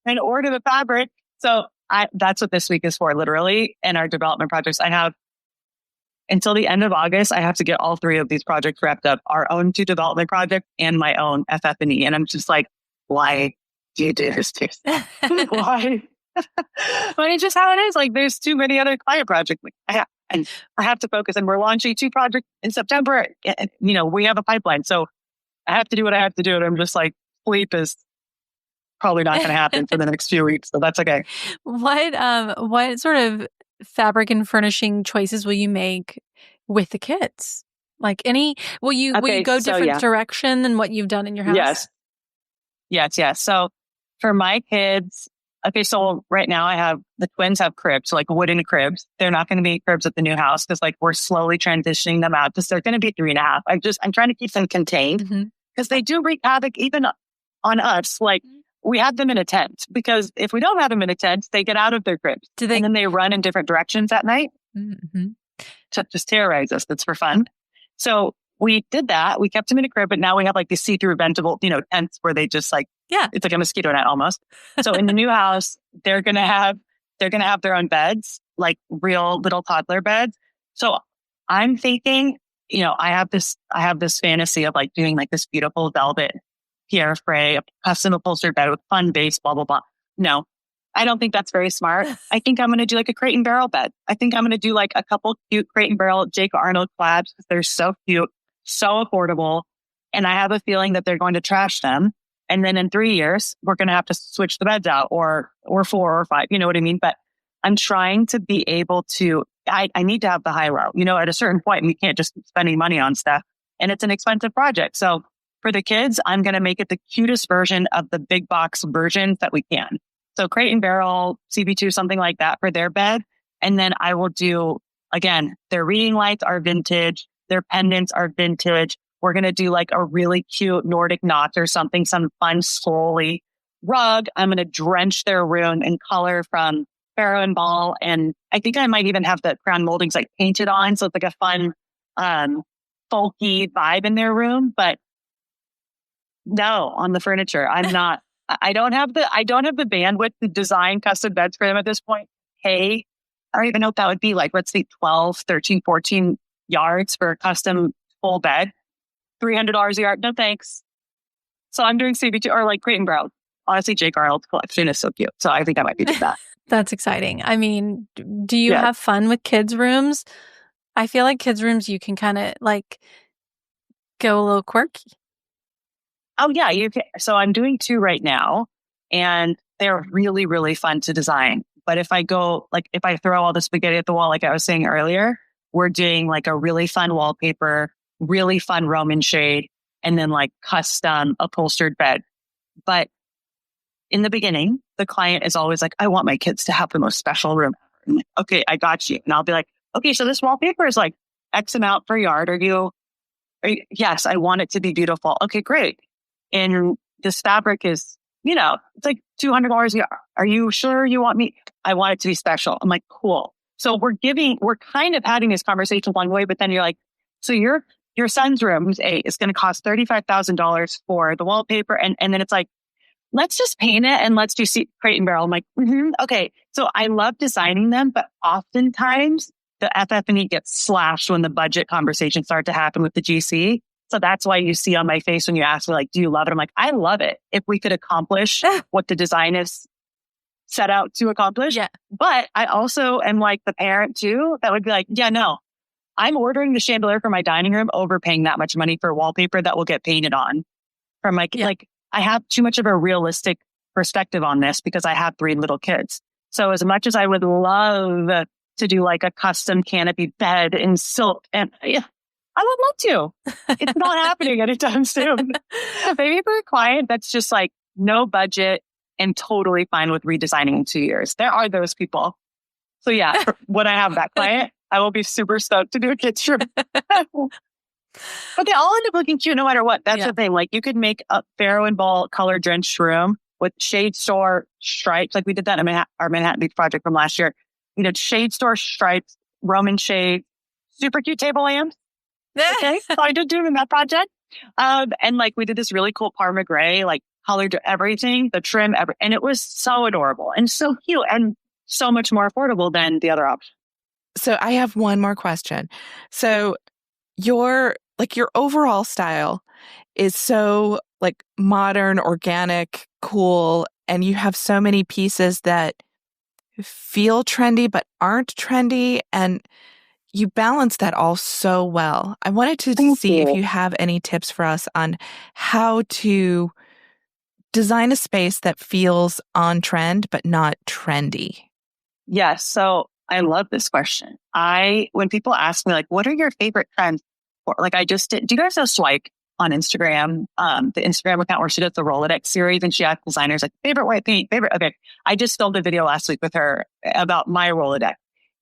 and order the fabric. So that's what this week is for, literally. In our development projects, I have until the end of August, I have to get all 3 of these projects wrapped up, our own 2 development projects and my own FF&E. And I'm just why do you do this to yourself? Why? But it's just how it is. There's too many other client projects. I have to focus, and we're launching 2 projects in September. And, we have a pipeline, so I have to do what I have to do. And I'm just sleep is probably not going to happen for the next few weeks, so that's okay. What sort of fabric and furnishing choices will you make with the kids? Will you go different direction than what you've done in your house? Yes. So for my kids, so right now the twins have cribs, wooden cribs. They're not going to be cribs at the new house because we're slowly transitioning them out because they're going to be 3.5. I'm trying to keep them contained because they do wreak havoc even on us. We have them in a tent because if we don't have them in a tent, they get out of their cribs and then they run in different directions at night to just terrorize us. That's for fun. So we did that. We kept them in a crib, but now we have these see-through ventable, tents where they just it's like a mosquito net almost. So in the new house, they're going to have their own beds, real little toddler beds. So I'm thinking, I have this fantasy of doing this beautiful velvet Pierre Frey, a custom upholstered bed with fun base, blah, blah, blah. No, I don't think that's very smart. I think I'm going to do a crate and barrel bed. I think I'm going to do a couple cute crate and barrel Jake Arnold collabs because they're so cute, so affordable. And I have a feeling that they're going to trash them. And then in 3 years, we're going to have to switch the beds out or 4 or 5, you know what I mean? But I'm trying to be able to, I need to have the high road, at a certain point, we can't just keep spending money on stuff and it's an expensive project. So for the kids, I'm going to make it the cutest version of the big box versions that we can. So crate and barrel, CB2, something like that for their bed. And then I will do, again, their reading lights are vintage. Their pendants are vintage. We're going to do a really cute Nordic knots or something, some fun scrolly rug. I'm going to drench their room in color from Farrow and Ball. And I think I might even have the crown moldings painted on. So it's a fun, folky vibe in their room. But no, on the furniture, I'm not. I don't have the bandwidth to design custom beds for them at this point. Hey, I don't even know what that would be let's say 12, 13, 14 yards for a custom full bed. $300 a yard. No, thanks. So I'm doing CB2 or crate and barrel. Honestly, Jake Arnold's collection is so cute. So I think I might be doing that. That's exciting. I mean, do you have fun with kids' rooms? I feel like kids' rooms, you can kind of go a little quirky. Oh, yeah. You can. So I'm doing 2 right now. And they're really, really fun to design. But if I throw all the spaghetti at the wall, like I was saying earlier, we're doing like a really fun wallpaper, really fun Roman shade, and then like custom upholstered bed. But in the beginning, the client is always like, I want my kids to have the most special room. I'm like, okay, I got you. And I'll be like, okay, so this wallpaper is like X amount per yard. Yes, I want it to be beautiful. Okay, great. And this fabric is, it's like $200 a yard. Are you sure you want me? I want it to be special. I'm like, cool. So we're kind of having this conversation along the way, but then you're like, so your son's room, who's 8, is going to cost $35,000 for the wallpaper. And then it's like, let's just paint it and let's do crate and barrel. I'm like, okay. So I love designing them, but oftentimes the FF&E gets slashed when the budget conversations start to happen with the GC. So that's why you see on my face when you ask me, like, do you love it? I'm like, I love it. If we could accomplish what the design is set out to accomplish. Yeah. But I also am like the parent too, that would be like, yeah, no, I'm ordering the chandelier for my dining room over paying that much money for wallpaper that will get painted on. From like I have too much of a realistic perspective on this because I have 3 little kids. So as much as I would love to do like a custom canopy bed in silk, and I would love to. It's not happening anytime soon. Maybe for a client that's just like no budget and totally fine with redesigning in 2 years. There are those people. So yeah, when I have that client, I will be super stoked to do a kids room. But they all end up looking cute no matter what. That's the thing. Like you could make a Farrow and Ball color drenched room with shade store stripes. Like we did that in our Manhattan Beach project from last year. We did shade store stripes, Roman shade, super cute table lamps. Okay, so I did do in that project. And like we did this really cool Parma gray, like colored everything, the trim, and it was so adorable and so cute and so much more affordable than the other option. So I have one more question. So your overall style is so like modern, organic, cool, and you have so many pieces that feel trendy but aren't trendy, and you balance that all so well. I wanted to see if you have any tips for us on how to design a space that feels on trend but not trendy. Yes. So I love this question. When people ask me like, what are your favorite trends? Like I just did, do you guys know Swipe on Instagram? The Instagram account where she does the Rolodex series and she asks designers like favorite white paint, okay. I just filmed a video last week with her about my Rolodex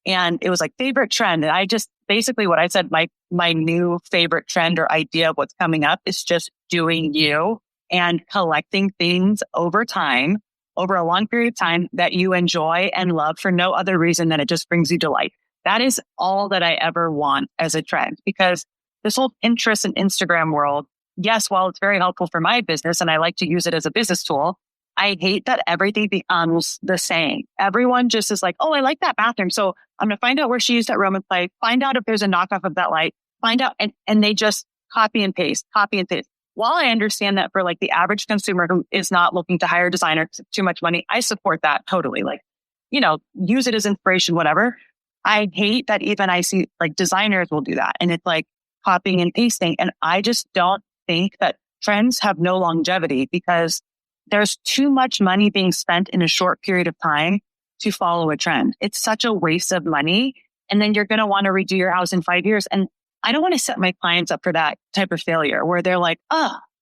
and it was like favorite trend. And I just basically what I said, my new favorite trend or idea of what's coming up is just doing you and collecting things over a long period of time that you enjoy and love for no other reason than it just brings you delight. That is all that I ever want as a trend, because this whole Pinterest and Instagram world, yes, while it's very helpful for my business and I like to use it as a business tool, I hate that everything becomes the same. Everyone just is like, oh, I like that bathroom. So I'm going to find out where she used that Roman plate, find out if there's a knockoff of that light, find out. And they just copy and paste. While I understand that for like the average consumer who is not looking to hire a designer because it's too much money, I support that totally. Like, use it as inspiration, whatever. I hate that even I see like designers will do that. And it's like copying and pasting. And I just don't think that trends have no longevity because there's too much money being spent in a short period of time to follow a trend. It's such a waste of money. And then you're going to want to redo your house in 5 years. And I don't want to set my clients up for that type of failure where they're like,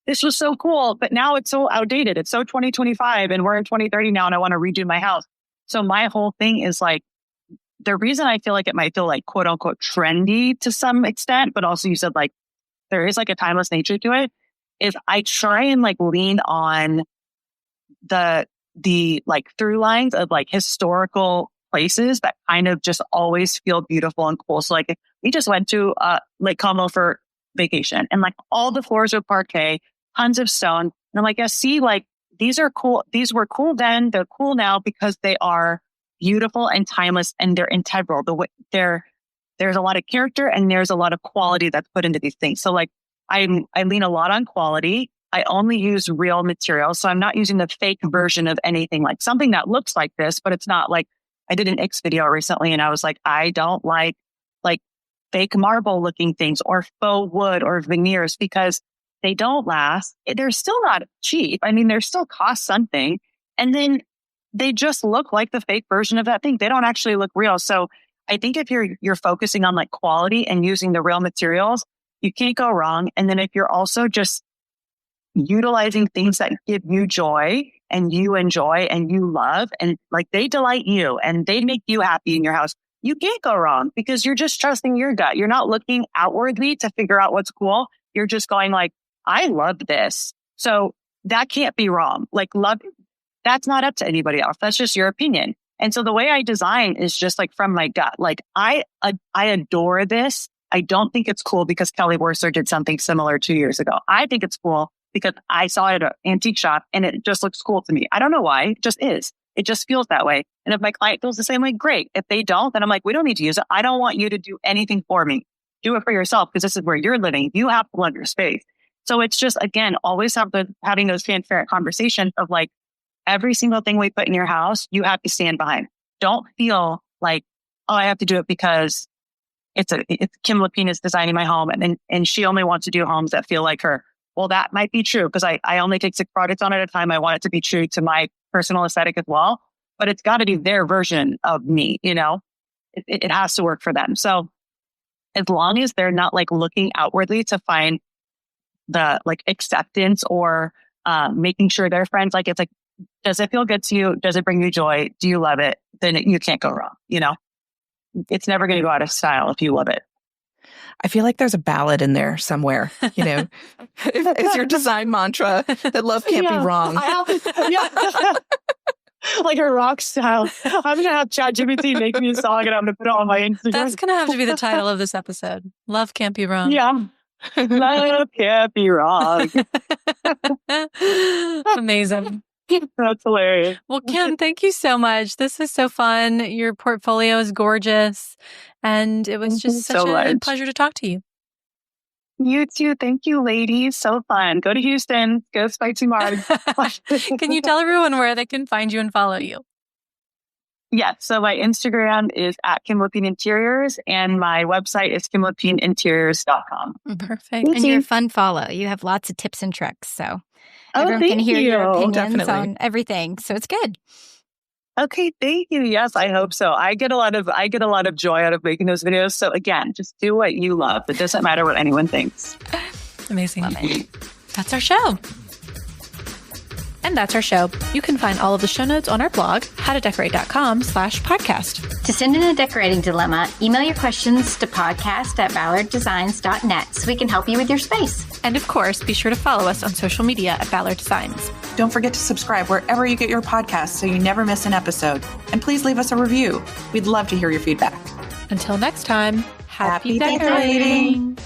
this was so cool, but now it's so outdated. It's so 2025 and we're in 2030 now and I want to redo my house. So my whole thing is like, the reason I feel like it might feel like quote unquote trendy to some extent, but also you said like, there is like a timeless nature to it, is I try and like lean on the like through lines of like historical places that kind of just always feel beautiful and cool. So like we just went to Lake Como for vacation and like all the floors are parquet, tons of stone. And I'm like, yeah, see, like these are cool. These were cool then. They're cool now because they are beautiful and timeless and they're integral. There's a lot of character and there's a lot of quality that's put into these things. So like I lean a lot on quality. I only use real materials. So I'm not using the fake version of anything, like something that looks like this, but it's not. Like I did an X video recently and I was like, I don't like fake marble looking things or faux wood or veneers because they don't last. They're still not cheap. I mean, they still cost something. And then they just look like the fake version of that thing. They don't actually look real. So I think if you're focusing on like quality and using the real materials, you can't go wrong. And then if you're also just utilizing things that give you joy and you enjoy and you love, and like they delight you and they make you happy in your house, you can't go wrong because you're just trusting your gut. You're not looking outwardly to figure out what's cool. You're just going like, I love this. So that can't be wrong. Like love, that's not up to anybody else. That's just your opinion. And so the way I design is just like from my gut. Like I adore this. I don't think it's cool because Kelly Worcester did something similar 2 years ago. I think it's cool because I saw it at an antique shop and it just looks cool to me. I don't know why. It just is. It just feels that way. And if my client feels the same way, great. If they don't, then I'm like, we don't need to use it. I don't want you to do anything for me. Do it for yourself because this is where you're living. You have to love your space. So it's just, again, always having those transparent conversations of like, every single thing we put in your house, you have to stand behind. Don't feel like, oh, I have to do it because it's Kim Lapin is designing my home and she only wants to do homes that feel like her. Well, that might be true because I only take 6 projects on at a time. I want it to be true to my personal aesthetic as well, but it's got to be their version of me. You know, it has to work for them. So as long as they're not like looking outwardly to find the like acceptance or making sure they're friends, like it's like, does it feel good to you? Does it bring you joy? Do you love it? Then you can't go wrong. You know, it's never going to go out of style if you love it. I feel like there's a ballad in there somewhere, you know, it's your design mantra that love can't be wrong. Like a rock style. I'm going to have ChatGPT make me a song and I'm going to put it on my Instagram. That's going to have to be the title of this episode. Love can't be wrong. Yeah. Love can't be wrong. Amazing. That's hilarious. Well, Kim, thank you so much. This was so fun. Your portfolio is gorgeous. And it was just such a pleasure to talk to you. You too. Thank you, ladies. So fun. Go to Houston. Go Spicy Marg. Can you tell everyone where they can find you and follow you? Yeah. So my Instagram is at Kim Lapin Interiors and my website is kimlapininteriors.com. Perfect. And you're a fun follow. You have lots of tips and tricks. So everyone can hear your opinions on everything. So it's good. Okay, thank you. Yes, I hope so. I get a lot of joy out of making those videos. So again, just do what you love. It doesn't matter what anyone thinks. Amazing. That's our show. And that's our show. You can find all of the show notes on our blog, howtodecorate.com/podcast. To send in a decorating dilemma, email your questions to podcast@ballarddesigns.net so we can help you with your space. And of course, be sure to follow us on social media at Ballard Designs. Don't forget to subscribe wherever you get your podcasts so you never miss an episode. And please leave us a review. We'd love to hear your feedback. Until next time, happy decorating.